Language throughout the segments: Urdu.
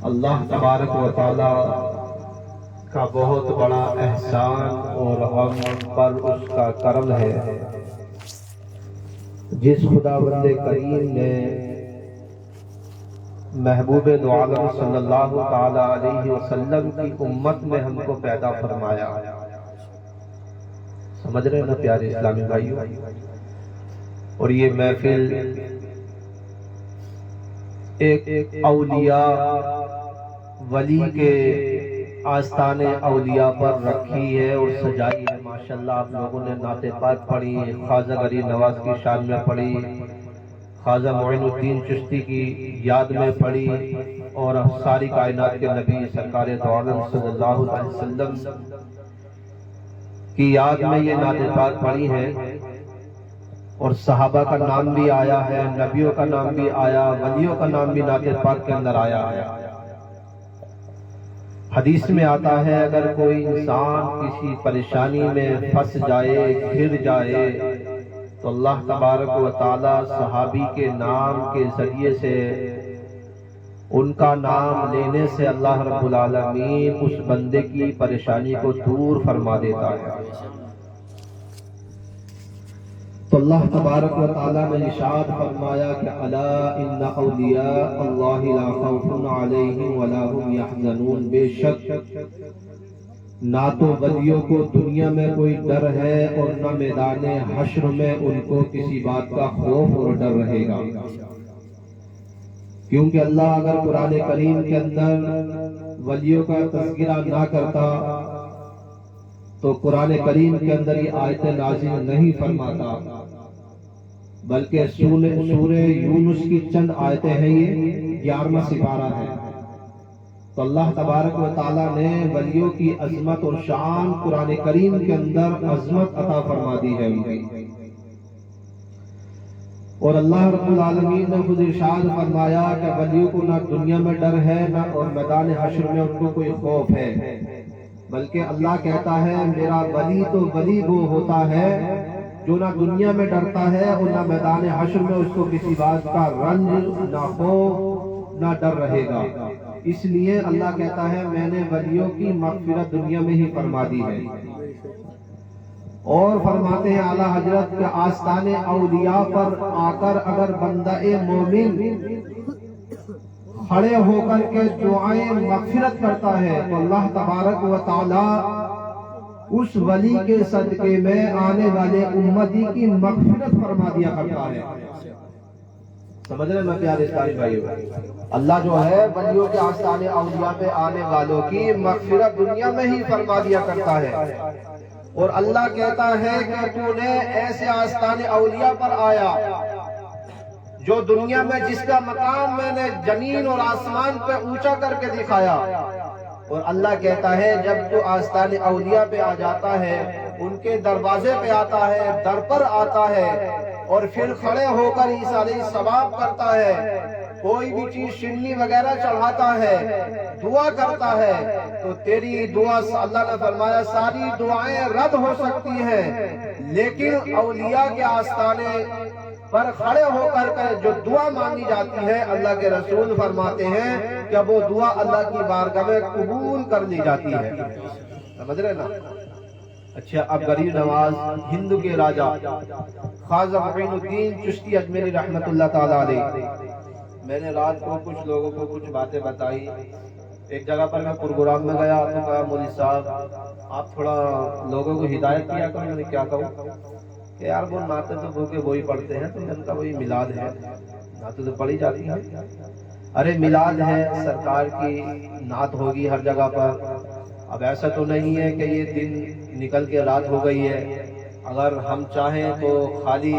اللہ تبارک و تعالی کا بہت بڑا احسان اور ہم پر اس کا کرم ہے جس خداوند کریم نے محبوب دو عالم صلی اللہ تعالی علیہ وسلم کی امت میں ہم کو پیدا فرمایا۔ سمجھ رہے ہیں نا پیارے اسلامی بھائیو؟ اور یہ محفل ایک اولیاء ولی کے آستانے اولیاء پر رکھی ہے اور سجائی ہے۔ ماشاءاللہ آپ لوگوں نے نعت پاک پڑھی، خواجہ غریب نواز کی شان میں پڑھی، خواجہ معین الدین چشتی کی یاد میں پڑھی، اور ساری کائنات کے نبی سرکار دو عالم صلی اللہ علیہ وسلم کی یاد میں یہ نعت پاک پڑھی ہے، اور صحابہ کا نام بھی آیا ہے، نبیوں کا نام بھی آیا، ولیوں کا نام بھی نعت پاک کے اندر آیا ہے۔ حدیث میں آتا ہے اگر کوئی انسان کسی پریشانی میں پھنس جائے، گر جائے، تو اللہ تبارک و تعالی صحابی کے نام کے ذریعے سے، ان کا نام لینے سے اللہ رب العالمین اس بندے کی پریشانی کو دور فرما دیتا ہے۔ تو اللہ تبارک و تعالیٰ نے ارشاد فرمایا کہ الا ان اولیاء اللہ لا خوف علیہم ولا هم یحزنون، بے شک نہ تو ولیوں کو دنیا میں کوئی ڈر ہے اور نہ میدان حشر میں ان کو کسی بات کا خوف اور ڈر رہے گا۔ کیونکہ اللہ اگر قرآن کریم کے اندر ولیوں کا تذکرہ نہ کرتا تو قرآن کریم کے اندر یہ آیت نازل نہیں فرماتا، بلکہ سورہ یونس کی چند آیتیں ہیں، یہ 11واں سپارہ ہے۔ تو اللہ تبارک و تعالیٰ نے ولیوں کی عظمت اور شان قرآن کریم کے اندر عظمت عطا فرما دی ہے۔ اور اللہ رب العالمین نے خود ارشاد فرمایا کہ ولیوں کو نہ دنیا میں ڈر ہے نہ اور میدان حشر میں ان کو کوئی خوف ہے، بلکہ اللہ کہتا ہے میرا ولی تو ولی وہ ہوتا ہے جو نہ دنیا میں ڈرتا ہے اور نہ میدان حشر میں اس کو کسی بات کا رنج، نہ خوف، نہ ڈر رہے گا۔ اس لیے اللہ کہتا ہے میں نے ولیوں کی مغفرت دنیا میں ہی فرما دی ہے۔ اور فرماتے ہیں اعلیٰ حضرت کے آستانے اولیاء پر آ کر اگر بندہ مومن کھڑے ہو کر کے دعائیں مغفرت کرتا ہے تو اللہ تبارک و تعالی اس ولی کے صدقے میں آنے والے امتی کی مغفرت فرما دیا کرتا ہے۔ سمجھ رہے ہیں پیارے اسلامی بھائیو؟ اللہ جو ہے ولیوں کے آستانے اولیاء پہ آنے والوں کی مغفرت دنیا میں ہی فرما دیا کرتا ہے۔ اور اللہ کہتا ہے کہ تو نے ایسے آستانے اولیاء پر آیا جو دنیا میں جس کا مقام میں نے زمین اور آسمان پہ اونچا کر کے دکھایا، اور اللہ کہتا ہے جب تو آستانے اولیاء پہ آ جاتا ہے، ان کے دروازے پہ آتا ہے، در پر آتا ہے، اور پھر کھڑے ہو کر ایثار ثواب کرتا ہے، کوئی بھی چیز شنی وغیرہ چڑھاتا ہے، دعا کرتا ہے، تو تیری دعا اللہ نے فرمایا ساری دعائیں رد ہو سکتی ہیں، لیکن اولیاء کے آستانے پر کھڑے ہو کر جو دعا مانگی جاتی ہے اللہ کے رسول فرماتے ہیں کہ وہ دعا اللہ کی بارگاہ میں قبول کر لی جاتی ہے۔ سمجھ رہے نا؟ اچھا، اب غریب نواز ہند کے راجا خواجہ معین الدین چشتی اجمیری رحمت اللہ تعالی علیہ، میں نے رات کو کچھ لوگوں کو کچھ باتیں بتائی۔ ایک جگہ پر میں پروگرام میں گیا تو کہا مولوی صاحب آپ تھوڑا لوگوں کو ہدایت کیا کرو۔ میں نے کیا کہوں کہ یار وہ نعتیں تو بھوکے وہی پڑھتے ہیں، تو ان کا وہی میلاد ہے، نعتیں تو پڑھی جاتی ہیں۔ ارے میلاد ہے، سرکار کی نعت ہوگی ہر جگہ پر۔ اب ایسا تو نہیں ہے کہ یہ دن نکل کے رات ہو گئی ہے، اگر ہم چاہیں تو خالی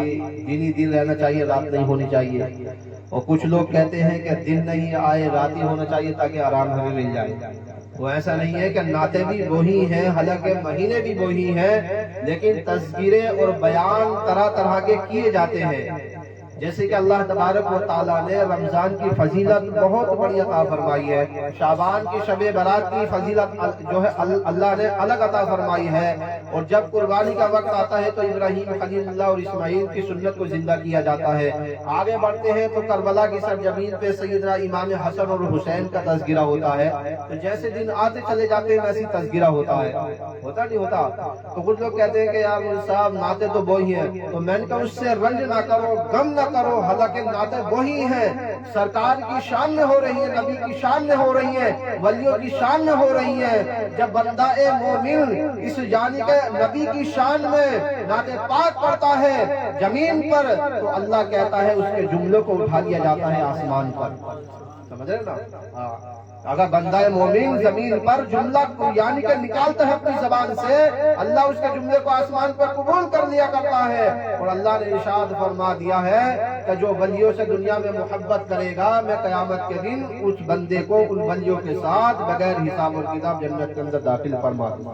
دن ہی دن رہنا چاہیے، رات نہیں ہونی چاہیے۔ اور کچھ لوگ کہتے ہیں کہ دن نہیں آئے رات ہی ہونا چاہیے تاکہ آرام ہمیں مل جائے۔ وہ ایسا نہیں ہے کہ نعتیں بھی وہی ہیں، حالانکہ مہینے بھی وہی ہیں، لیکن تذکیریں اور بیان طرح طرح کے کیے جاتے ہیں۔ جیسے کہ اللہ تبارک و تعالیٰ نے رمضان کی فضیلت بہت بڑی عطا فرمائی ہے، شعبان کی شب برات کی فضیلت جو ہے اللہ نے الگ عطا فرمائی ہے، اور جب قربانی کا وقت آتا ہے تو ابراہیم خلیل اللہ اور اسماعیل کی سنت کو زندہ کیا جاتا ہے۔ آگے بڑھتے ہیں تو کربلا کی سرزمین پہ سیدنا امام حسن اور حسین کا تذکرہ ہوتا ہے، تو جیسے دن آتے چلے جاتے ہیں ویسے تذکرہ ہوتا ہے، ہوتا نہیں ہوتا؟ تو کچھ لوگ کہتے ہیں کہ یار صاحب نعتیں تو وہی ہیں، تو میں نے کہا اس سے رنج نہ کرو، غم نہ کرو، حالانکہ نعتیں وہی ہیں، سرکار کی شان میں ہو رہی ہیں، نبی کی شان میں ہو رہی ہیں، ولیوں کی شان میں ہو رہی ہیں۔ جب بندہ مومن اس جانی کے نبی کی شان میں نعت پاک پڑھتا ہے زمین پر، تو اللہ کہتا ہے اس کے جملوں کو اٹھا لیا جاتا ہے آسمان پر، سمجھ رہے نا؟ اگر بندہ مومن زمین پر جملہ یعنی کہ نکالتا ہے اپنی زبان سے، اللہ اس کے جملے کو آسمان پر قبول کر لیا کرتا ہے۔ اور اللہ نے ارشاد فرما دیا ہے کہ جو ولیوں سے دنیا میں محبت کرے گا، میں قیامت کے دن اس بندے کو ان ولیوں کے ساتھ بغیر حساب اور کتاب جنت کے اندر داخل فرما دوں۔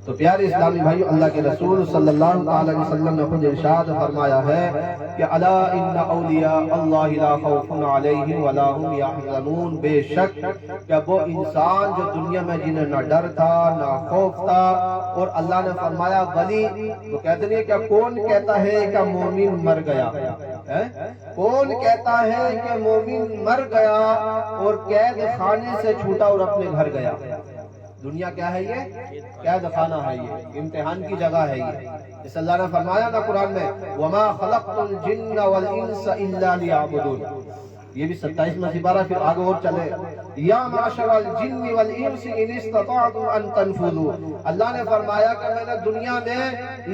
تو پیارے اسلامی بھائی، اللہ کے رسول صلی اللہ علیہ وسلم نے خود ارشاد فرمایا ہے کہ الا ان اولیاء اللہ لا خوف علیہم ولا هم یحزنون، بے شک کہ وہ انسان جو دنیا میں جنہیں نہ ڈر تھا نہ خوف تھا، اور اللہ نے فرمایا ولی، تو کہتے نہیں کہ کون کہتا ہے کہ مومن مر گیا، کون کہتا ہے کہ مومن مر گیا اور قید خانے سے چھوٹا اور اپنے گھر گیا؟ دنیا کیا ہے؟ یہ قید خانہ ہے، یہ امتحان کی جگہ ہے۔ یہ اس اللہ نے فرمایا نا قرآن میں وما خلقت الجن والانس الا لیعبدون، یہ بھی 27واں سپارہ، پھر آگے اور چلے یا معاشر الجن والانس ان استطعتم ان تنفذوا، اللہ نے فرمایا کہ میں نے دنیا میں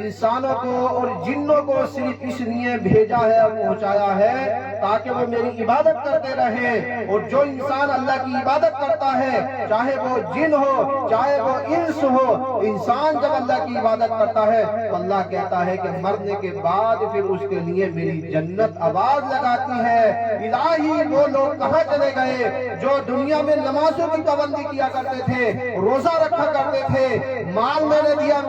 انسانوں کو اور جنوں کو صرف اس لیے بھیجا ہے اور پہنچایا ہے تاکہ وہ میری عبادت کرتے رہیں، اور جو انسان اللہ کی عبادت کرتا ہے، چاہے وہ جن ہو چاہے وہ انس ہو، انسان جب اللہ کی عبادت کرتا ہے تو اللہ کہتا ہے کہ مرنے کے بعد پھر اس کے لیے میری جنت آواز لگاتی ہے، الہی وہ لوگ کہاں چلے گئے جو دنیا میں نمازوں کی پابندی کیا کرتے تھے، روزہ رکھا کرتے تھے، مال میں نے دیا،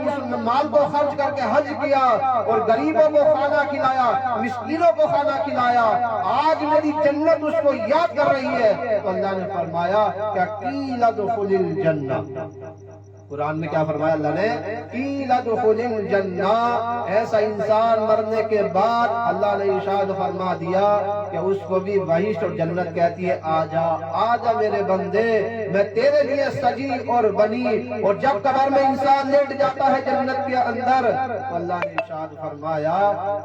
مال کو خرچ کر کے حج کیا اور غریبوں کو کھانا کھلایا، مسکینوں کو کھانا کھلایا، آج میری جنت اس کو یاد کر رہی ہے۔ تو اللہ نے فرمایا کہ قیل ادخل الجنہ، قرآن میں کیا فرمایا اللہ نے؟ قیل ادخل الجنہ، ایسا انسان مرنے کے بعد اللہ نے ارشاد فرما دیا کہ اس کو بھی بہشت اور جنت کہتی ہے آجا آجا میرے بندے، میں تیرے لیے سجی اور بنی۔ اور جب قبر میں انسان لیٹ جاتا ہے جنت کے اندر تو اللہ نے ارشاد فرمایا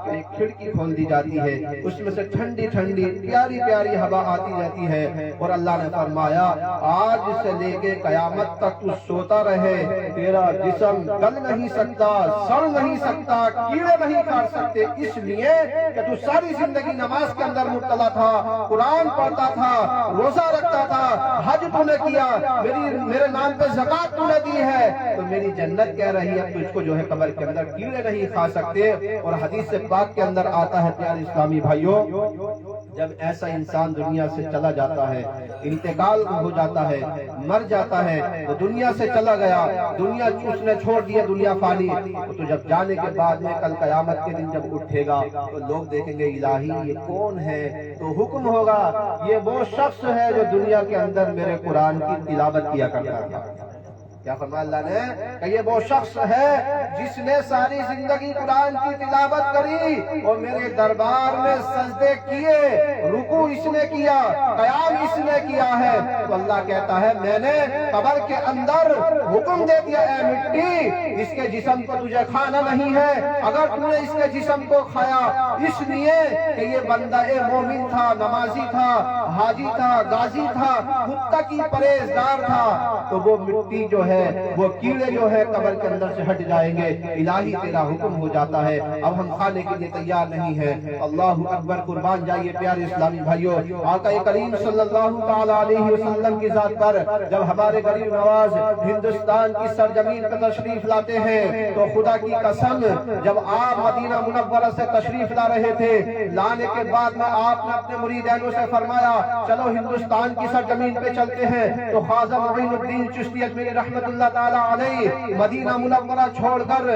کہ ایک کھڑکی کھول دی جاتی ہے، اس میں سے ٹھنڈی ٹھنڈی پیاری پیاری ہوا آتی رہتی ہے، اور اللہ نے فرمایا آج سے لے کے قیامت تک تو سوتا رہے، تیرا جسم گل نہیں سکتا، سڑ نہیں سکتا، کیڑے نہیں کاٹ سکتے، اس لیے کہ تو ساری زندگی نماز کے اندر مبتلا تھا، قرآن پڑھتا تھا، روزہ رکھتا تھا، حج تو نے کیا، میرے نام پہ زکات تو نے دی ہے، تو میری جنت کہہ رہی ہے تو اس کو جو ہے قبر کے اندر کیڑے نہیں کھا سکتے۔ اور حدیث پاک کے اندر آتا ہے پیارے اسلامی بھائیوں، جب ایسا انسان دنیا سے چلا جاتا ہے، انتقال ہو جاتا ہے، مر جاتا ہے، وہ دنیا سے چلا گیا، دنیا اس نے چھوڑ دیا، دنیا فانی، تو جب جانے کے بعد میں کل قیامت کے دن جب اٹھے گا تو لوگ دیکھیں گے الہی یہ کون ہے، تو حکم ہوگا یہ وہ شخص ہے جو دنیا کے اندر میرے قرآن کی تلاوت کیا کرتا تھا۔ کیا فرمایا اللہ نے کہ یہ وہ شخص ہے جس نے ساری زندگی قرآن کی تلاوت کری اور میرے دربار میں سجدے کیے، رکوع اس نے کیا، قیام اس نے کیا ہے۔ تو اللہ کہتا ہے میں نے قبر کے اندر حکم دے دیا اے مٹی اس کے جسم کو تجھے کھانا نہیں ہے، اگر تم نے اس کے جسم کو کھایا اس لیے کہ یہ بندہ مومن تھا، نمازی تھا، حاجی تھا، غازی تھا، متقی پرہیزگار تھا، تو وہ مٹی جو ہے وہ کیڑے جو ہے قبر کے اندر سے ہٹ جائیں گے، الہی تیرا حکم ہو جاتا ہے، اب ہم کھانے کے لیے تیار نہیں ہے۔ اللہ اکبر، قربان جائیے پیارے اسلامی بھائیوں، آقا کریم صلی اللہ تعالی علیہ وسلم کی ذات پر جب ہمارے غریب نواز ہندوستان کی سرزمین پر تشریف لاتے ہیں تو خدا کی قسم جب آپ مدینہ منورہ سے تشریف لا رہے تھے، لانے کے بعد میں آپ نے اپنے مریدینوں سے فرمایا چلو ہندوستان کی سرزمین پہ چلتے ہیں، تو خواجہ معین الدین چشتی اجمیری رحمۃ رحمت اللہ تعالی علیہ مدینہ منورہ چھوڑ کر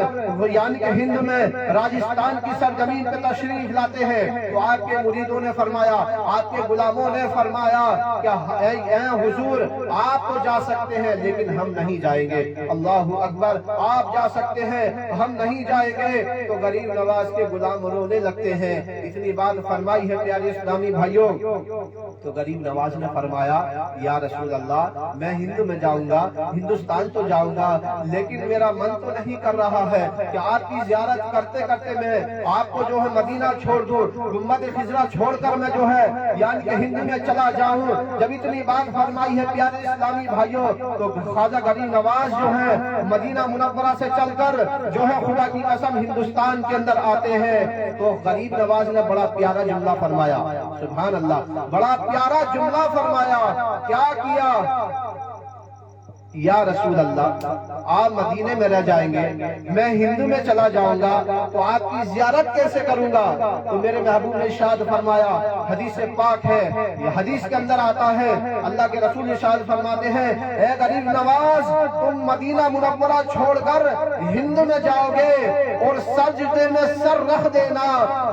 یعنی کہ ہند میں راجستھان کی سرزمین پہ تشریف لاتے ہیں تو آپ کے مریدوں نے فرمایا، آپ کے غلاموں نے فرمایا کہ اے حضور آپ تو جا سکتے ہیں لیکن ہم نہیں جائیں گے۔ اللہ اکبر، آپ جا سکتے ہیں ہم نہیں جائیں گے۔ تو غریب نواز کے غلام رونے لگتے ہیں۔ اتنی بات فرمائی ہے پیارے اسلامی بھائیوں، تو غریب نواز نے فرمایا یا رسول اللہ میں ہند میں جاؤں گا، ہندوستان تو جاؤں گا، لیکن میرا من تو نہیں کر رہا ہے کہ آپ کی زیارت کرتے کرتے میں آپ کو جو ہے مدینہ چھوڑ دوں، گنبد خضرا چھوڑ کر میں جو ہے یعنی کہ ہند میں چلا جاؤں۔ جب اتنی بات فرمائی ہے پیارے اسلامی بھائیوں تو خواجہ غریب نواز جو ہے مدینہ منورہ سے چل کر جو ہے خدا کی قسم ہندوستان کے اندر آتے ہیں۔ تو غریب نواز نے بڑا پیارا جملہ فرمایا، سبحان اللہ، بڑا پیارا جملہ فرمایا۔ کیا کیا؟ یا رسول اللہ آپ مدینے میں رہ جائیں گے، میں ہند میں چلا جاؤں گا تو آپ کی زیارت کیسے کروں گا؟ تو میرے محبوب نے ارشاد فرمایا، حدیث پاک ہے، یہ حدیث کے اندر آتا ہے، اللہ کے رسول ارشاد فرماتے ہیں اے غریب نواز تم مدینہ منورہ چھوڑ کر ہند میں جاؤ گے اور سجدے میں سر رکھ دینا،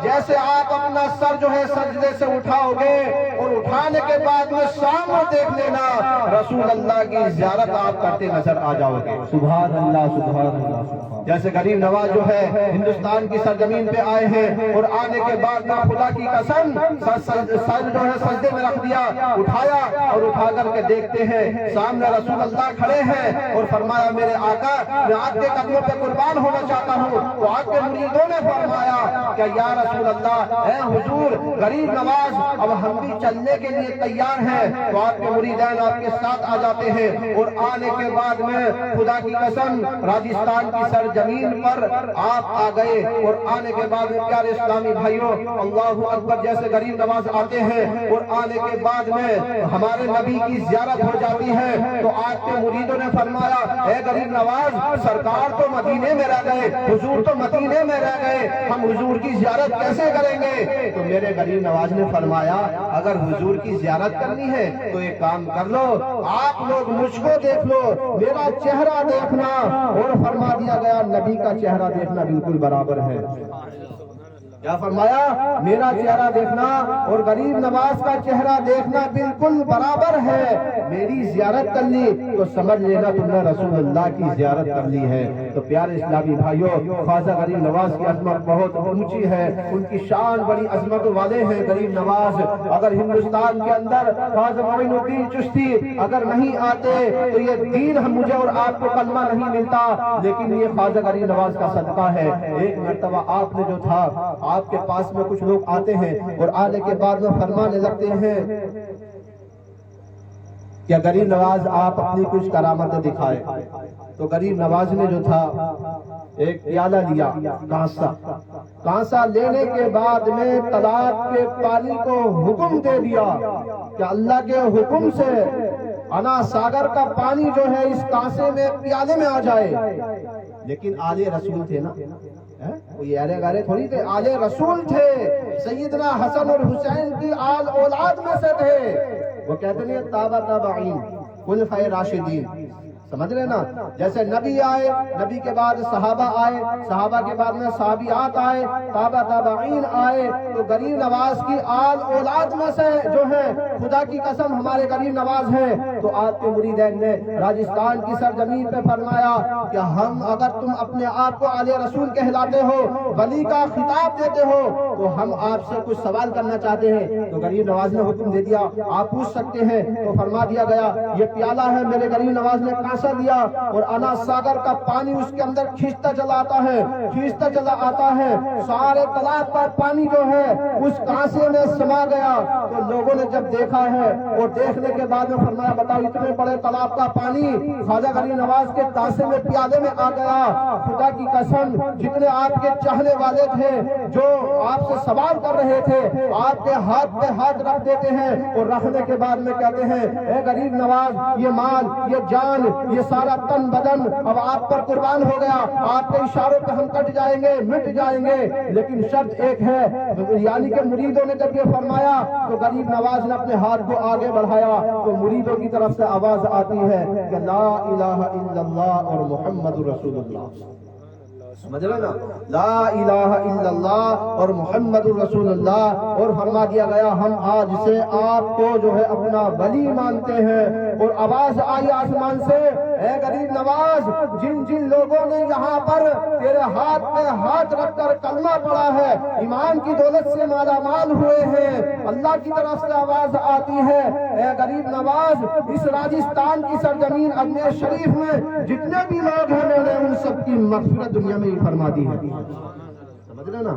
جیسے آپ اپنا سر جو ہے سجدے سے اٹھاؤ گے اور اٹھانے کے بعد میں سامنے دیکھ لینا رسول اللہ کی زیارت آپ کرتے نظر آ جاؤ گے۔ سبحان اللہ، سبحان اللہ۔ جیسے غریب نواز جو ہے ہندوستان کی سرزمین پہ آئے ہیں اور آنے کے بعد میں خدا کی قسم سر جو ہے سجدے میں رکھ دیا، اٹھایا اور اٹھا کر کے دیکھتے ہیں سامنے رسول اللہ کھڑے ہیں اور فرمایا میرے آقا میں آپ کے قدموں پہ قربان ہونا چاہتا ہوں۔ تو آپ کے مریدوں نے فرمایا کہ یا رسول اللہ اے حضور غریب نواز اب ہم بھی چلنے کے لیے تیار ہیں۔ تو آپ کے مریدین آپ کے ساتھ آ جاتے ہیں اور آنے کے بعد میں خدا کی قسم راجستھان کی سرزمین پر آپ آ گئے اور آنے کے بعد میں پیارے اسلامی بھائیوں اللہ اکبر جیسے غریب نواز آتے ہیں اور آنے کے بعد میں ہمارے نبی کی زیارت ہو جاتی ہے۔ تو آپ کے مریدوں نے فرمایا اے غریب نواز سرکار تو مدینے میں رہ گئے، حضور تو مدینے میں رہ گئے، ہم حضور کی زیارت کیسے کریں گے؟ تو میرے غریب نواز نے فرمایا اگر حضور کی زیارت کرنی ہے تو ایک کام کر لو، آپ لوگ مجھ کو دیکھ لو، میرا چہرہ دیکھنا، اور فرما دیا گیا نبی کا چہرہ دیکھنا بالکل برابر ہے۔ کیا فرمایا؟ میرا چہرہ دیکھنا اور غریب نواز کا چہرہ دیکھنا بالکل برابر ہے۔ میری زیارت کر لی تو سمجھ لینا تم نے رسول اللہ کی زیارت کر لی ہے۔ تو پیارے اسلامی بھائیوں خواجہ غریب نواز کی عظمت بہت اونچی ہے، ان کی شان بڑی عظمت والے ہیں غریب نواز۔ اگر ہندوستان کے اندر خواجہ معین الدین چشتی اگر نہیں آتے تو یہ دین مجھے اور آپ کو کلمہ نہیں ملتا، لیکن یہ خواجہ غریب نواز کا صدقہ ہے۔ ایک مرتبہ آپ نے جو تھا آپ کے پاس میں کچھ لوگ آتے ہیں اور آنے کے بعد میں فرمانے لگتے ہیں کہ غریب نواز آپ اپنی کچھ کرامتیں دکھائے۔ تو غریب نواز نے جو تھا ایک پیالہ لیا کانسا لینے کے بعد میں تالاب کے پانی کو حکم دے دیا کہ اللہ کے حکم سے انا ساگر کا پانی جو ہے اس کانسے میں پیالے میں آ جائے۔ لیکن آلے رسول تھے نا، کوئی ارے گارے تھوڑی تھے، آلے رسول تھے، سیدنا حسن اور حسین کی آل اولاد میں سے تھے۔ وہ کہتے ہیں تابع تابعین خلفائے راشدین، سمجھ رہے نا؟ جیسے نبی آئے، نبی کے بعد صحابہ آئے، صحابہ کے بعد میں صحابیات آئے، تابع تابعین آئے، تو غریب نواز کی آل اولاد میں سے جو ہے خدا کی قسم ہمارے غریب نواز ہیں۔ تو آپ کے مریدین نے راجستھان کی سرزمین پہ فرمایا کہ ہم اگر تم اپنے آپ کو آل رسول کہلاتے ہو، ولی کا خطاب دیتے ہو، تو ہم آپ سے کچھ سوال کرنا چاہتے ہیں۔ تو غریب نواز نے حکم دے دیا آپ پوچھ سکتے ہیں۔ تو فرما دیا گیا یہ پیالہ ہے، میرے غریب نواز نے دیا اور انا ساگر کا پانی اس کے اندر کھینچتا چلا آتا ہے، کھینچتا چلا آتا ہے، سارے تالاب کا پانی جو ہے اس کانسے میں سما گیا۔ تو لوگوں نے جب دیکھا ہے اور دیکھنے کے بعد میں فرمایا بتاؤ اتنے بڑے تالاب کا پانی خواجہ غریب نواز کے کانسے میں پیالے میں آ گیا۔ خدا کی قسم جتنے آپ کے چاہنے والے تھے جو آپ سے سوال کر رہے تھے آپ کے ہاتھ پہ ہاتھ رکھ دیتے ہیں اور رکھنے کے بعد میں کہتے ہیں اے غریب نواز یہ مال، یہ جان، یہ سارا تن بدن اب آپ پر قربان ہو گیا، آپ کے اشاروں پہ ہم کٹ جائیں گے، مٹ جائیں گے، لیکن شرط ایک ہے، یعنی کہ مریدوں نے جب یہ فرمایا تو غریب نواز نے اپنے ہاتھ کو آگے بڑھایا تو مریدوں کی طرف سے آواز آتی ہے کہ لا الہ الا اللہ اور محمد رسول اللہ، سمجھ رہے نا، لا الہ الا اللہ اور محمد رسول اللہ، اور فرما دیا گیا ہم آج سے آپ کو جو ہے اپنا ولی مانتے ہیں، اور آواز آئی آسمان سے، اے غریب نواز، جن جن لوگوں نے یہاں پر تیرے ہاتھ پہ ہاتھ رکھ کر کلمہ پڑھا ہے، ایمان کی دولت سے مالا مال ہوئے ہیں، اللہ کی طرف سے آواز آتی ہے، اے غریب نواز، اس راجستھان کی سرزمین اجمیر شریف میں جتنے بھی لوگ ہیں میں نے ان سب کی مغفرت دنیا میں ہی فرما دی ہے، سمجھ رہے نا،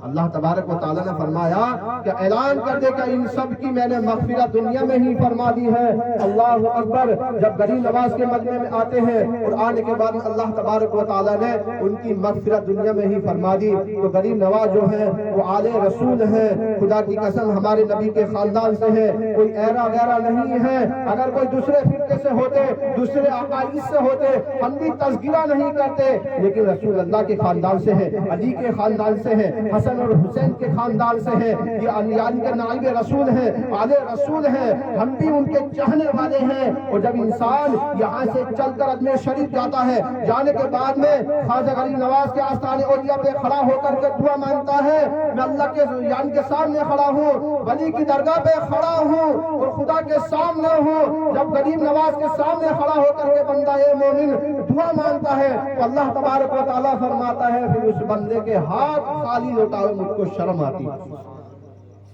اللہ تبارک و تعالیٰ نے فرمایا کہ اعلان کر دے کہ ان سب کی میں نے مغفرت دنیا میں ہی فرما دی ہے، اللہ اکبر۔ جب غریب نواز کے مجمع میں آتے ہیں اور آنے کے بعد اللہ تبارک و تعالیٰ نے ان کی مغفرت دنیا میں ہی فرما دی، تو غریب نواز جو ہے وہ آل رسول ہے، خدا کی قسم ہمارے نبی کے خاندان سے ہے، کوئی ایرا غیرہ نہیں ہے، اگر کوئی دوسرے فرقے سے ہوتے، دوسرے عقائد سے ہوتے، ہم بھی تذکرہ نہیں کرتے، لیکن رسول اللہ کے خاندان سے ہے، علی کے خاندان سے ہے، حسن اور حسین کے خاندان سے ہے، یہ علیان کے نائب رسول ہیں، آل رسول ہیں، ہم بھی ان کے چاہنے والے ہیں۔ اور جب انسان یہاں سے چل کر اجمیر شریف جاتا ہے، جانے کے بعد میں خواجہ غریب نواز کے آستانے اولیاء پہ کھڑا ہو کر کے دعا مانگتا ہے، میں اللہ کے یان کے سامنے کھڑا ہوں، ولی کی درگاہ پہ کھڑا ہوں اور خدا کے سامنے ہوں۔ جب غریب نواز کے سامنے کھڑا ہو کر کے بندہ مومن دعا مانگتا ہے تو اللہ تبارک و تعالیٰ فرماتا ہے پھر اس بندے کے ہاتھ خالی لوٹائے، مجھ کو شرم آتی ہے،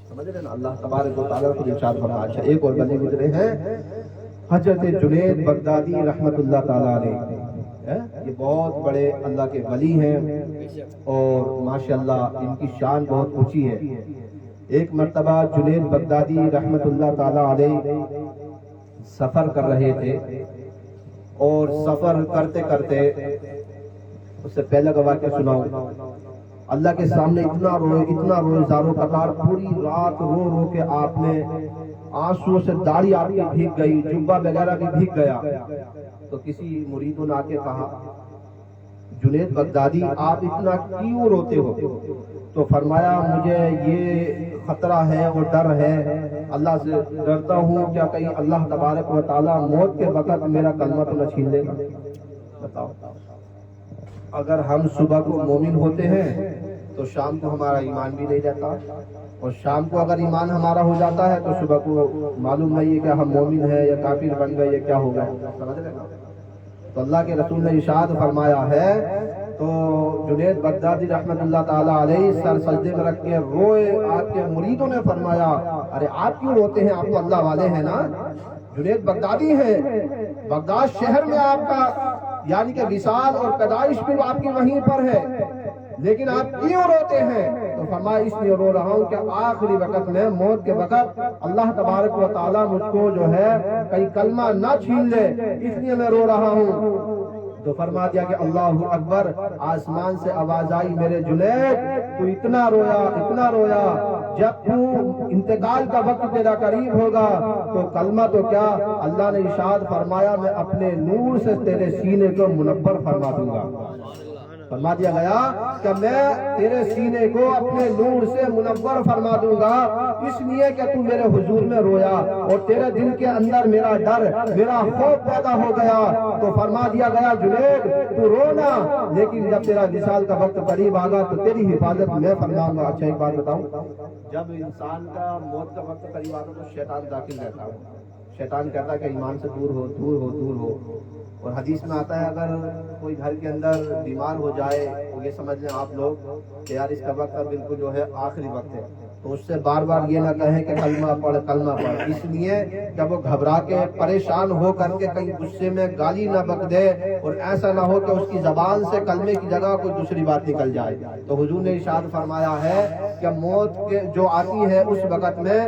سمجھ رہے نا، اللہ تبارک و تعالیٰ کو ارشاد فرمایا۔ اچھا ایک اور ولی گزرے ہیں حضرت جنید بغدادی رحمت اللہ تعالیٰ علیہ، یہ بہت بڑے اللہ کے ولی ہیں اور ماشاءاللہ ان کی شان بہت اونچی ہے۔ ایک مرتبہ جنید بغدادی رحمت اللہ تعالیٰ علیہ سفر کر رہے تھے اور سفر کرتے کرتے، اس سے پہلے کا واقعہ سناؤں، اللہ کے سامنے اتنا روئے زارو قطار، پوری رات رو رو کے آپ نے آنسو سے داڑھی آپ کی بھیگ گئی، جبہ وغیرہ بھی بھیگ گیا، تو کسی مریدوں نے آ کے کہا جنید بغدادی آپ اتنا کیوں روتے ہو؟ تو فرمایا مجھے یہ خطرہ ہے اور ڈر ہے، اللہ سے ڈرتا ہوں کیا کہیں اللہ تبارک و تعالیٰ موت کے وقت میرا کلمہ تو نہ چھین لے گا۔ بتاؤ، اگر ہم صبح کو مومن ہوتے ہیں تو شام کو ہمارا ایمان بھی نہیں جاتا، اور شام کو اگر ایمان ہمارا ہو جاتا ہے تو صبح کو معلوم نہیں ہے کہ ہم مومن ہیں یا کافر بن گئے یا کیا ہو گئے، سمجھ رہے نا؟ تو اللہ کے رسول نے ارشاد فرمایا ہے، تو جنید بغدادی رحمت اللہ تعالیٰ علیہ سر سجدے میں رکھ کے روئے، آپ کے مریدوں نے فرمایا ارے آپ کیوں روتے ہیں، آپ تو اللہ والے ہیں نا، جنید بغدادی ہیں، بغداد شہر میں آپ کا یعنی کہ وصال اور پیدائش بھی آپ کی وہیں پر ہے، لیکن آپ کیوں روتے ہیں؟ تو فرمایا اس لیے رو رہا ہوں کہ آخری وقت میں موت کے وقت اللہ تبارک و تعالیٰ مجھ کو جو ہے کہیں کلمہ نہ چھین لے، اس لیے میں رو رہا ہوں۔ تو فرما دیا کہ اللہ اکبر، آسمان سے آواز آئی میرے جنید تو اتنا رویا، جب تو انتقال کا وقت تیرا قریب ہوگا تو کلمہ تو کیا، اللہ نے ارشاد فرمایا میں اپنے نور سے تیرے سینے کو منور فرما دوں گا۔ فرما دیا گیا کہ میں تیرے سینے کو اپنے نور سے منور فرما دوں گا، اس لیے کہ تو میرے حضور میں رویا اور تیرے دل کے اندر میرا ڈر، میرا خوف پیدا ہو گیا۔ تو فرما دیا گیا جنید تو رونا، لیکن جب تیرا وصال کا وقت قریب آگا تو تیری حفاظت میں فرماؤں گا۔ اچھا ایک بات بتاؤں، جب انسان کا موت کا وقت قریب آتا تو شیطان داخل رہتا ہے، شیطان کہتا ہے کہ ایمان سے دور ہو، اور حدیث میں آتا ہے اگر کوئی گھر کے اندر بیمار ہو جائے تو یہ سمجھ لیں آپ لوگ کہ یار اس کا وقت بالکل جو ہے آخری وقت ہے، تو اس سے بار بار یہ نہ کہیں کہ کلمہ پڑھ، اس لیے کہ وہ گھبرا کے پریشان ہو کر کے کہیں غصے میں گالی نہ بک دے، اور ایسا نہ ہو کہ اس کی زبان سے کلمے کی جگہ کوئی دوسری بات نکل جائے۔ تو حضور نے ارشاد فرمایا ہے کہ موت کے جو آتی ہے اس وقت میں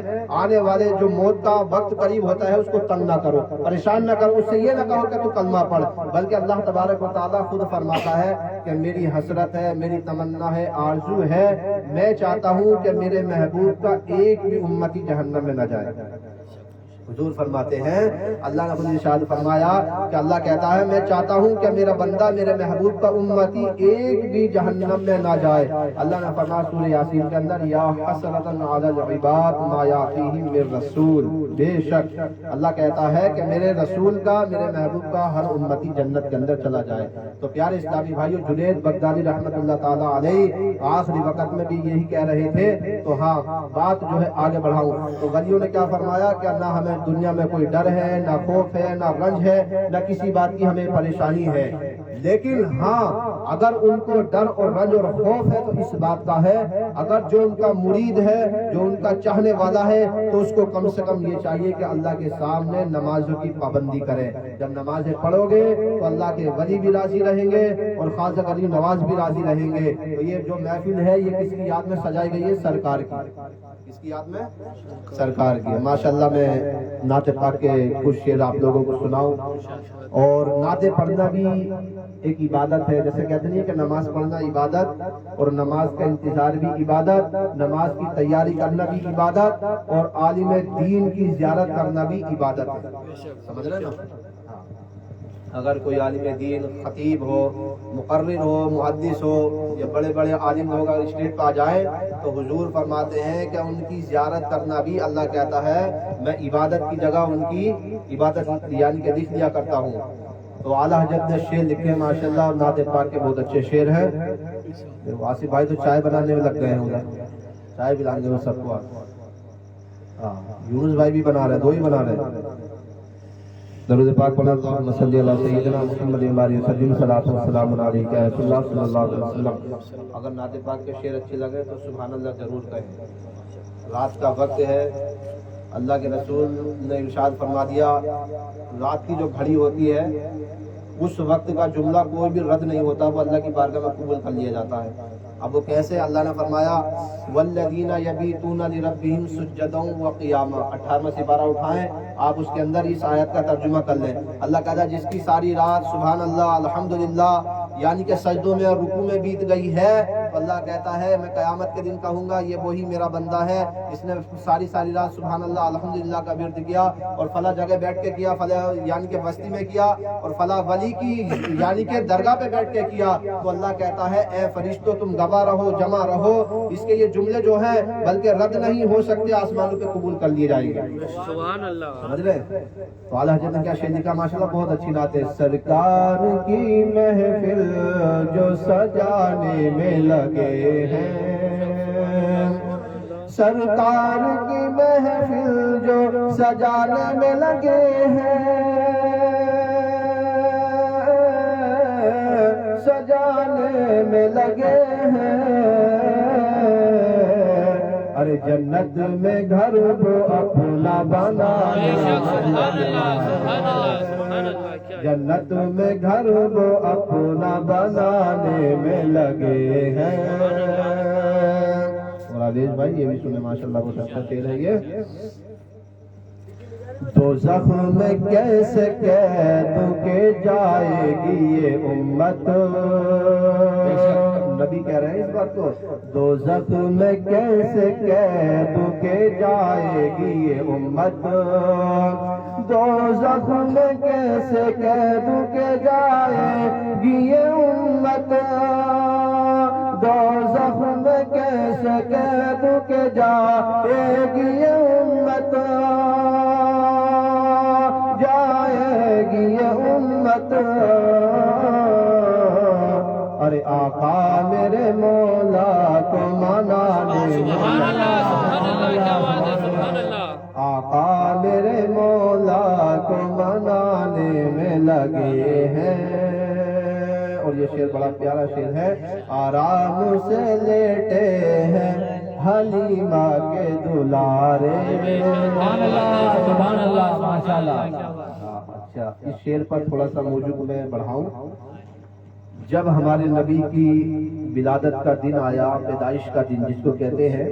آنے والے جو موت کا وقت قریب ہوتا ہے اس کو تنگ نہ کرو، پریشان نہ کرو، اس سے یہ نہ کہو کہ تو کلمہ پڑھ، بلکہ اللہ تبارک و تعالیٰ خود فرماتا ہے کہ میری حسرت ہے، میری تمنا ہے، آرزو ہے، میں چاہتا ہوں کہ میرے محبوب کا ایک بھی امتی جہنم میں نہ جائے، حضور فرماتے ہیں اللہ نے خود ارشاد فرمایا کہ اللہ کہتا ہے میں چاہتا ہوں کہ میرا بندہ میرے محبوب کا امتی ایک بھی جہنم میں نہ جائے. اللہ نے فرمایا سورہ یاسین کے اندر یا حسرۃ علی العباد ما یاتیہم من رسول، بے شک اللہ کہتا ہے کہ میرے رسول کا میرے محبوب کا ہر امتی جنت کے اندر چلا جائے. تو پیارے اسلامی بھائیو، جنید بغدادی رحمۃ اللہ تعالی علیہ آخری وقت میں بھی یہی کہہ رہے تھے. تو ہاں بات جو ہے آگے بڑھاؤں تو ولیوں نے کیا فرمایا کہ نہ ہمیں دنیا میں کوئی ڈر ہے، نہ خوف ہے، نہ رنج ہے، نہ کسی بات کی ہمیں پریشانی ہے. لیکن ہاں اگر ان کو ڈر اور رنج اور خوف ہے تو اس بات کا ہے، اگر جو ان کا مرید ہے، جو ان کا چاہنے والا ہے، تو اس کو کم سے کم یہ چاہیے کہ اللہ کے سامنے نمازوں کی پابندی کرے. جب نمازیں پڑھو گے تو اللہ کے ولی بھی راضی رہیں گے اور خواجہ غریب نواز بھی راضی رہیں گے. تو یہ جو محفل ہے یہ کس کی یاد میں سجائی گئی ہے؟ سرکار کی. کس کی یاد میں؟ سرکار کی. ماشاءاللہ میں نعت پاک کے کچھ شعر آپ لوگوں کو سناؤں. اور نعت پڑھنا بھی ایک عبادت ہے. جیسے کہتے نہیں کہ نماز پڑھنا عبادت، اور نماز کا انتظار بھی عبادت، نماز کی تیاری کرنا بھی عبادت، اور عالم دین کی زیارت کرنا بھی عبادت ہے. سمجھ رہے نا؟ اگر کوئی عالم دین، خطیب ہو، مقرر ہو، محدث ہو، یا بڑے بڑے عالم لوگ اگر اسٹیج پہ آ جائیں تو حضور فرماتے ہیں کہ ان کی زیارت کرنا بھی اللہ کہتا ہے میں عبادت کی جگہ ان کی عبادت یعنی کہ لکھ لیا کرتا ہوں. تو اعلیٰ حضرت نے شعر لکھے ماشاءاللہ، اور نعت پاک کے بہت اچھے شعر ہیں. آصف بھائی تو چائے بنانے میں لگ گئے ہیں، چائے پلائیں گے وہ سب کو. ہاں یونس بھائی بھی بنا رہے ہیں، دو ہی بنا رہے ہیں. درود پاک پڑھنا اللہم صلی علی سیدنا محمد علیہ وسلم صلاۃ و سلام علیک یا رسول اللہ صلی اللہ علیہ وسلم. اگر نعت پاک کے شعر اچھے لگے تو سبحان اللہ ضرور کہیں. رات کا وقت ہے، اللہ کے رسول نے ارشاد فرما دیا رات کی جو گھڑی ہوتی ہے اس وقت کا جملہ کوئی بھی رد نہیں ہوتا، وہ اللہ کی بارگاہ میں قبول کر لیا جاتا ہے. اب وہ کیسے؟ اللہ نے فرمایا والذین یبیتون لربہم سجدا وقیاما. 18واں سپارہ اٹھائیں آپ، اس کے اندر اس آیت کا ترجمہ کر لیں. اللہ کہتا ہے جس کی ساری رات سبحان اللہ الحمدللہ یعنی کہ سجدوں میں اور رکوع میں بیت گئی ہے، تو اللہ کہتا ہے میں قیامت کے دن کہوں گا یہ وہی میرا بندہ ہے، اس نے ساری رات سبحان اللہ الحمدللہ کا ورد کیا، اور فلاں جگہ بیٹھ کے کیا، فلاں یعنی کہ بستی میں کیا، اور فلاں ولی کی یعنی کہ درگاہ پہ بیٹھ کے کیا. تو اللہ کہتا ہے اے فرشتوں تم گواہ رہو، جمع رہو، اس کے یہ جملے جو ہیں بلکہ رد نہیں ہو سکتے، آسمانوں پہ قبول کر لیے جائیں گے. سبحان اللہ. سمجھ رہے؟ تو اعلیٰ حضرت نے کیا شعر لکھا ماشاءاللہ، بہت اچھی نعت ہے. سرکار کی محفل جو سجانے میں لگے ہیں، سرکار کی محفل جو سجانے میں لگے ہیں، سجانے میں لگے ہیں. ارے جنت میں گھر وہ اپنا بنانے، جنت میں گھر وہ اپنا بنانے میں لگے ہیں. اور علیش بھائی یہ بھی سنیں ماشاءاللہ بہت اچھا شعر ہے یہ. دوزخ میں کیسے قید کے جائے گی یہ امت، نبی کہہ رہے ہیں اس بات کو. دوزخ میں کیسے قید کے جائے گی یہ امت، دوزخ میں کیسے قید کے جائے گی یہ امت، دوزخ میں کیسے قید کے جائے گی یہ امت، جائے گی یہ امت. ارے آقا میرے مولا کو منانے، آقا میرے مولا کو منانے میں لگے ہیں. اور یہ شعر بڑا پیارا شعر ہے. آرام سے لیٹے ہیں حلیمہ کے دلارے. سبحان اللہ ماشاءاللہ. اچھا اس شعر پر تھوڑا سا موضوع میں بڑھاؤں. جب ہمارے نبی کی ولادت کا دن آیا، پیدائش کا دن جس کو کہتے ہیں،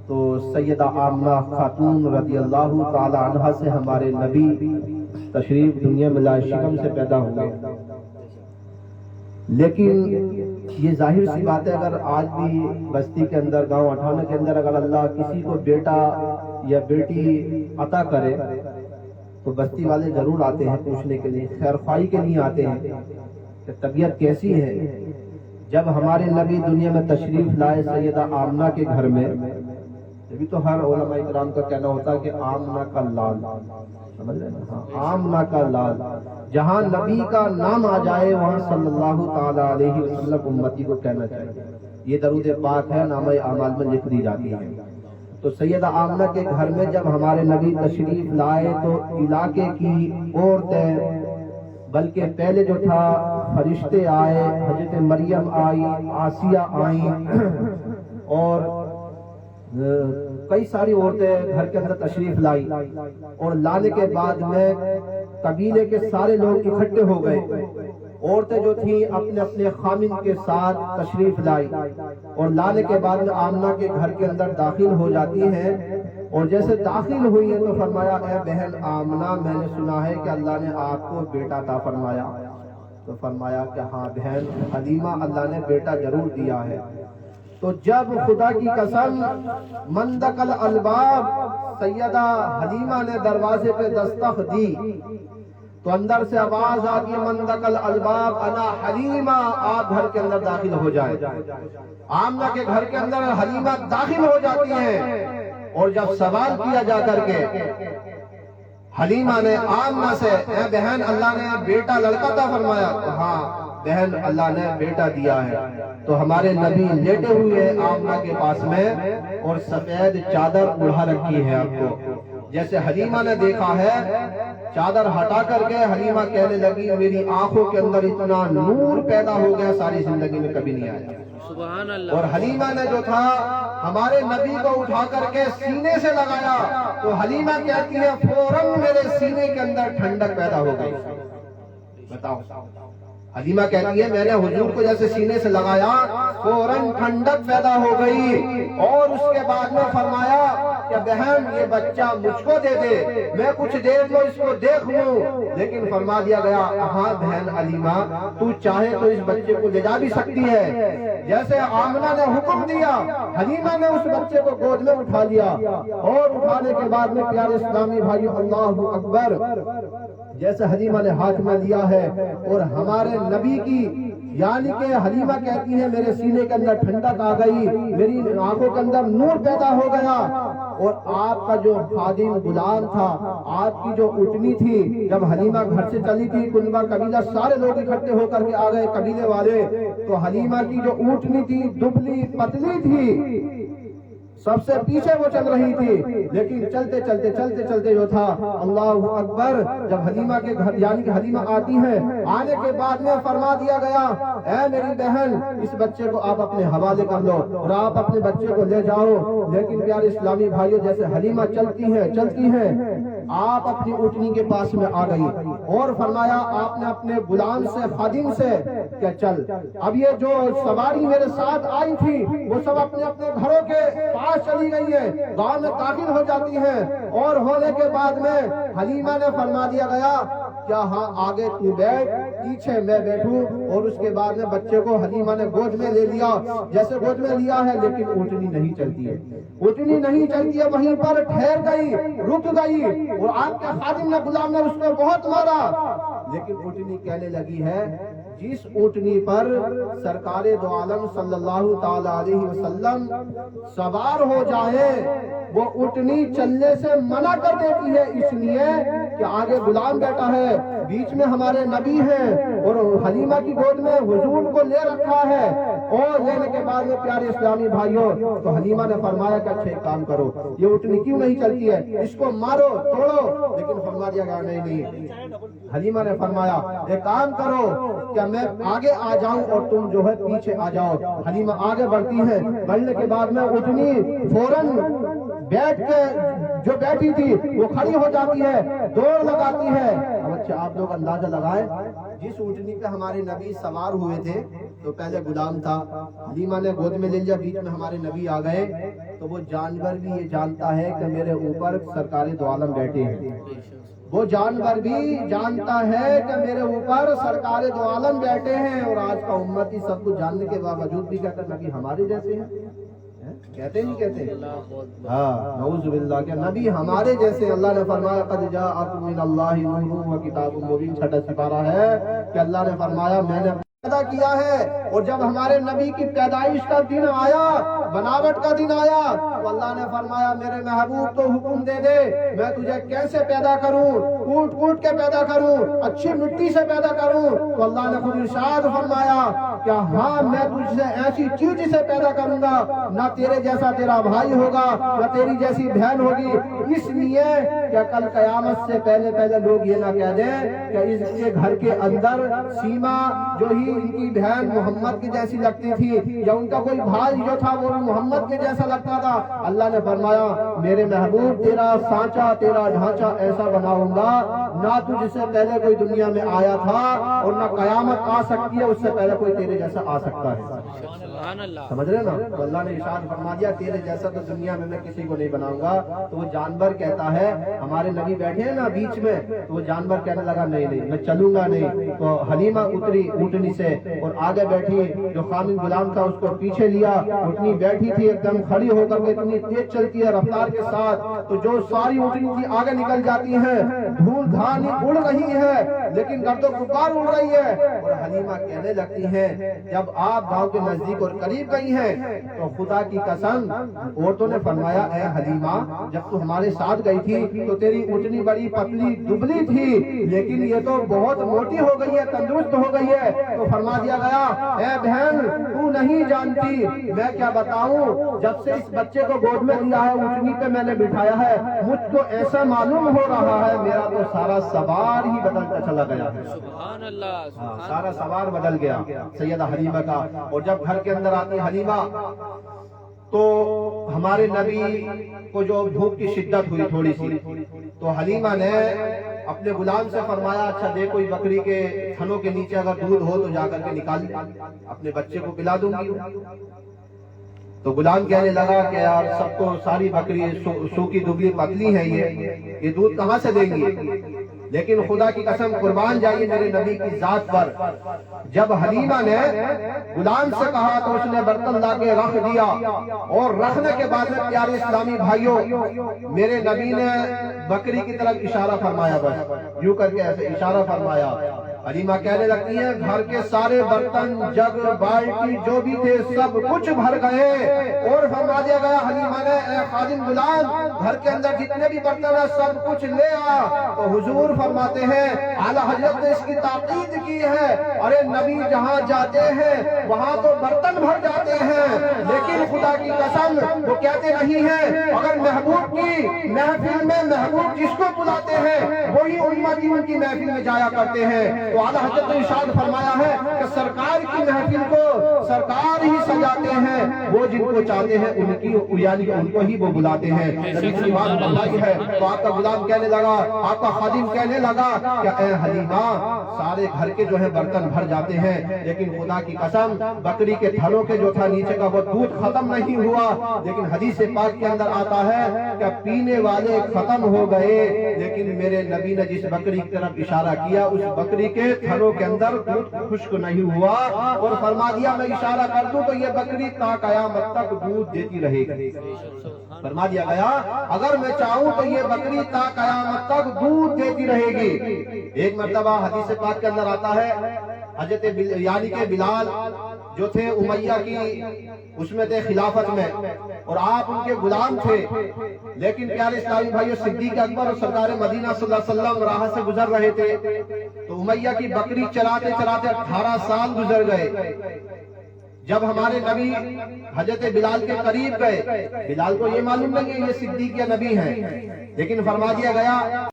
تو سیدہ آمنہ خاتون رضی اللہ تعالی عنہا سے ہمارے نبی تشریف دنیا میں لائے، شکم سے پیدا ہوئے. لیکن یہ ظاہر سی بات ہے اگر آج بھی بستی کے اندر، گاؤں اٹھانے کے اندر اگر اللہ کسی کو بیٹا یا بیٹی عطا کرے تو بستی والے ضرور آتے ہیں پوچھنے کے لیے، خیر خواہی کے لیے آتے ہیں کہ طبیعت کیسی ہے۔ جب ہمارے نبی دنیا میں تشریف لائے سیدہ آمنہ کے گھر میں، ابھی تو ہر علماء کرام کا کہنا ہوتا ہے کہ آمنہ کا لال، سمجھ رہے ہیں؟ آمنہ کا لال، جہاں نبی کا نام آ جائے وہاں صلی اللہ تعالی علیہ وسلم امتی کو کہنا چاہیے۔ یہ درود پاک ہے، نامہ اعمال میں لکھ دی جاتی ہے۔ تو سیدہ آمنہ کے گھر میں جب ہمارے نبی تشریف لائے تو علاقے کی عورتیں، بلکہ پہلے جو تھا فرشتے آئے، حضرت مریم آئی، آسیہ آئیں، اور کئی ساری عورتیں گھر کے اندر تشریف لائی، اور لانے کے بعد میں قبیلے کے سارے لوگ اکٹھے ہو گئے۔ عورتیں جو تھیں اپنے اپنے خامن کے ساتھ تشریف لائی، اور لانے کے بعد میں آمنہ کے گھر کے اندر داخل ہو جاتی ہیں، اور جیسے داخل ہوئی ہے تو فرمایا اے بہن آمنہ، میں نے سنا ہے کہ اللہ نے آپ کو بیٹا عطا فرمایا۔ تو فرمایا کہ ہاں بہن حلیمہ، اللہ نے بیٹا ضرور دیا ہے۔ تو جب خدا کی قسم مندق الالباب سیدہ حلیمہ نے دروازے پہ دستک دی تو اندر سے آواز آ گئی مندق الالباب انا حلیمہ، آپ گھر کے اندر داخل ہو جائیں۔ آمنہ کے گھر کے اندر حلیمہ داخل ہو جاتی ہیں، اور جب سوال کیا جا کر کے حلیمہ نے آمنہ سے اے بہن اللہ نے بیٹا لڑکا عطا فرمایا، ہاں بہن اللہ نے بیٹا دیا ہے۔ تو ہمارے نبی لیٹے ہوئے آمنہ کے پاس میں اور سفید چادر اڑا رکھی ہے آپ کو۔ جیسے حلیمہ نے دیکھا ہے چادر ہٹا کر کے حلیمہ کہنے لگی میری آنکھوں کے اندر اتنا نور پیدا ہو گیا ساری زندگی میں کبھی نہیں آیا۔ سبحان اللہ۔ اور حلیمہ نے جو تھا ہمارے نبی کو اٹھا کر کے سینے سے لگایا تو حلیمہ کہتی ہے فوراً میرے سینے کے اندر ٹھنڈک پیدا ہو گئی۔ بتاؤ، حلیمہ کہتی ہے میں نے حضور کو جیسے سینے سے لگایا فوراً ٹھنڈک پیدا ہو گئی، اور اس کے بعد میں فرمایا کہ بہن یہ بچہ مجھ کو دے دے، میں کچھ دیر کو اس کو دیکھ لوں۔ لیکن فرما دیا گیا ہاں بہن حلیمہ تو چاہے تو اس بچے کو لے جا بھی سکتی ہے۔ جیسے آمنہ نے حکم دیا حلیمہ نے اس بچے کو گود میں اٹھا لیا، اور اٹھانے کے بعد میں پیارے اسلامی بھائی اللہ اکبر، جیسے حلیمہ نے ہاتھ میں لیا ہے اور ہمارے نبی کی یعنی کہ حلیمہ کہتی ہے میرے سینے کے اندر ٹھنڈک آ گئی، میری آنکھوں کے اندر نور پیدا ہو گیا، اور آپ کا جو خادم غلام تھا، آپ کی جو اٹھنی تھی، جب حلیمہ گھر سے چلی تھی کنبہ قبیلہ سارے لوگ اکٹھے ہو کر کے آ گئے قبیلے والے، تو حلیمہ کی جو اٹھنی تھی دبلی پتلی تھی، سب سے پیچھے وہ چل رہی تھی، لیکن چلتے چلتے جو تھا اللہ اکبر، جب حلیمہ کے گھر یعنی کہ حلیمہ آتی ہے، آنے کے بعد میں فرما دیا گیا اے میری بہن اس بچے کو آپ اپنے حوالے کر لو اور آپ اپنے بچے کو لے جاؤ۔ لیکن پیارے اسلامی بھائیوں جیسے حلیمہ چلتی ہے آپ اپنی اٹھنی کے پاس میں آ گئی، اور فرمایا آپ نے اپنے غلام سے خادم سے کہ چل اب یہ جو سواری میرے ساتھ آئی تھی وہ سب اپنے اپنے گھروں کے پاس چلی گئی ہے، گاؤں میں داخل ہو جاتی ہیں، اور ہونے کے بعد میں حلیمہ نے فرما دیا گیا کیا ہاں آگے تو بیٹھ پیچھے میں بیٹھوں، اور اس کے بعد میں بچے کو حلیمہ نے گود میں لے لیا، جیسے گود میں لیا ہے لیکن اٹھنی نہیں چلتی ہے، وہیں پر ٹھہر گئی، رک گئی، اور آپ کے خادم نے غلام نے اس کو بہت مارا، لیکن اٹھنی کہنے لگی ہے جس اونٹنی پر سرکار دو عالم صلی اللہ تعالی علیہ وسلم سوار ہو جائے وہ اونٹنی چلنے سے منع کر دیتی ہے، اس لیے کہ آگے غلام بیٹا ہے، بیچ میں ہمارے نبی ہیں، اور حلیمہ کی گود میں حضور کو لے رکھا ہے، اور لینے کے بعد میں پیارے اسلامی بھائیوں تو حلیمہ نے فرمایا کہ اچھے کام کرو، یہ اونٹنی کیوں نہیں چلتی ہے، اس کو مارو توڑو، لیکن فرما دیا گیا نہیں۔ حلیمہ نے فرمایا ایک کام کرو کہ میں آگے آ جاؤں اور تم جو ہے پیچھے آ جاؤ۔ حلیمہ آگے بڑھتی ہے، بڑھنے کے بعد میں اٹھنی فوراً بیٹھ کے جو بیٹھی تھی وہ کھڑی ہو جاتی ہے، دوڑ لگاتی ہے۔ اب اچھا آپ لوگ اندازہ لگائیں جس اونٹنی پہ ہمارے نبی سوار ہوئے تھے تو پہلے غلام تھا، حلیمہ نے گود میں لے لیا، بیچ میں ہمارے نبی آ گئے، تو وہ جانور بھی یہ جانتا ہے کہ میرے اوپر سرکار دو عالم بیٹھے ہیں، وہ جانور بھی جانتا ہے کہ میرے اوپر سرکار دو عالم بیٹھے ہیں، اور آج کا امتی سب کچھ جاننے کے باوجود بھی کہتا ہے نبی ہمارے جیسے ہیں۔ کہتے نہیں کہتے؟ ہاں نعوذ باللہ کہ نبی ہمارے جیسے اللہ نے فرمایا قد جاءکم من اللہ نور و کتاب مبین، چھٹا سپارہ ہے کہ اللہ نے فرمایا میں نے پیدا کیا ہے، اور جب ہمارے نبی کی پیدائش کا دن آیا، بناوٹ کا دن آیا، تو اللہ نے فرمایا میرے محبوب تو حکم دے دے میں تجھے کیسے پیدا کروں، کوٹ کوٹ کے پیدا کروں، اچھی مٹی سے پیدا کروں، تو اللہ نے خود ارشاد فرمایا کہ ہاں میں تجھ سے ایسی چیز سے پیدا کروں گا، نہ تیرے جیسا تیرا بھائی ہوگا، نہ تیری جیسی بہن ہوگی، اس لیے کہ کل قیامت سے پہلے لوگ یہ نہ کہہ دیں کہ اس کے گھر کے اندر سیما جو ہی ان کی بہن محمد کی جیسی لگتی تھی، یا ان کا کوئی بھائی جو تھا وہ محمد کے جیسا لگتا تھا، اللہ نے فرمایا میرے محبوب تیرا سانچہ تیرا ڈھانچہ ایسا بناؤں گا نہ تجھ سے پہلے کوئی دنیا میں آیا تھا اور نہ قیامت آ سکتی ہے اس سے پہلے کوئی تیرے جیسا آ سکتا ہے۔ سمجھ رہے نا؟ تو اللہ نے ارشاد فرما دیا تیرے جیسا تو دنیا میں کسی کو نہیں بناؤں گا۔ تو وہ جانور کہتا ہے، ہمارے نبی بیٹھے ہیں نا بیچ میں، تو وہ جانور کہنے لگا نہیں میں چلوں گا نہیں۔ تو حلیمہ اتری اونٹنی سے اور آگے بیٹھی، جو خامد غلام تھا اس کو پیچھے لیا، اونٹنی بیٹھی تھی ایک دم کھڑی ہو کر کے، اتنی تیز چلتی ہے رفتار کے ساتھ، تو جو ساری اونٹنی تھی آگے نکل جاتی ہیں، دھول دھانی اڑ رہی ہے لیکن گرد و غبار اڑ رہی ہے، اور حلیمہ کہنے لگتی ہیں جب آپ گاؤں کے نزدیک اور قریب گئی ہیں تو خدا کی قسم عورتوں نے فرمایا اے حلیمہ جب تو ہمارے ساتھ گئی تھی تو تیری اونٹنی بڑی پتلی دبلی تھی، لیکن یہ تو بہت موٹی ہو گئی ہے، تندرست ہو گئی ہے۔ تو فرما دیا گیا اے بہن تو نہیں جانتی میں کیا بتاؤں، جب سے اس بچے کو گود میں لیا ہے اونٹنی پہ میں نے بٹھایا ہے، مجھ کو ایسا معلوم ہو رہا ہے میرا تو سارا سوار ہی بدلتا چلا گیا ہے، سبحان اللہ، سارا سوار بدل گیا سیدہ حلیمہ کا۔ اور جب گھر کے اندر آتی حلیمہ تو ہمارے نبی کو جو بھوک کی شدت ہوئی تھوڑی سی، تو حلیمہ نے اپنے غلام سے فرمایا اچھا دے کوئی بکری کے تھنوں کے نیچے اگر دودھ ہو تو جا کر کے نکال اپنے بچے کو پلا دوں گی۔ تو غلام کہنے لگا کہ یار سب کو ساری بکری سوکھی دبلی پتلی ہے، یہ دودھ کہاں سے دیں گی؟ لیکن خدا کی قسم قربان جائیے میرے نبی کی ذات پر، جب حلیمہ نے غلام سے کہا تو اس نے برتن لا کے رکھ دیا، اور رکھنے کے بعد میں پیارے اسلامی بھائیوں میرے نبی نے بکری کی طرف اشارہ فرمایا، بس یوں کر کے ایسے اشارہ فرمایا۔ حلیمہ کہنے لگتی ہیں گھر کے سارے برتن جگ بالٹی جو بھی تھے سب کچھ بھر گئے، اور فرما دیا گیا حلیمہ نے اے خادم غلام گھر کے اندر جتنے بھی برتن ہیں سب کچھ لے آ۔ تو حضور فرماتے ہیں اعلیٰ حضرت نے اس کی تاکید کی ہے، ارے نبی جہاں جاتے ہیں وہاں تو برتن بھر جاتے ہیں، لیکن خدا کی قسم وہ کہتے نہیں ہیں اگر محبوب کی محفل میں محبوب جس کو بلاتے ہیں وہی امتی ان کی محفل میں جایا کرتے ہیں۔ تو اعلیٰ حضرت نے ارشاد فرمایا ہے کہ سرکار کی محفل کو سرکار ہی سجاتے ہیں، وہ جن کو چاہتے ہیں ان کی یعنی ان کو ہی وہ بلاتے ہیں۔ نبی کی بات فرمائی ہے تو آپ کا غلام کہنے لگا، آپ کا خادم کہنے لگا کہ اے حلیمہ سارے گھر کے جو ہے برتن بھر جاتے ہیں، لیکن خدا کی قسم بکری کے تھنوں کے جو تھا نیچے کا وہ دودھ ختم نہیں ہوا، لیکن حدیث پاک کے اندر آتا ہے کہ پینے والے ختم ہو گئے، لیکن میرے نبی نے جس بکری کی طرف اشارہ کیا اس بکری کے تھنوں کے اندر دودھ خشک نہیں ہوا، اور فرما دیا میں اشارہ کر دوں تو یہ بکری تا قیامت تک دودھ دیتی رہے گی۔ فرما دیا گیا اگر میں چاہوں تو یہ بکری تا قیامت تک دودھ دیتی رہے گی۔ ایک مرتبہ حدیث پاک کے اندر آتا ہے حضرت یعنی کہ بلال جو تھے امیہ کی اس میں تھے خلافت میں، اور آپ ان کے غلام تھے، لیکن پیارے اسلامی بھائیو صدیق اکبر اور سرکار مدینہ صلی اللہ علیہ وسلم راہ سے گزر رہے تھے، تو امیہ کی بکری چراتے چراتے 18 سال گزر گئے۔ جب ہمارے نبی حضرت بلال کے قریب گئے، بلال کو یہ معلوم نہیں ہے یہ صدیق یا نبی ہیں، لیکن فرما دیا گیا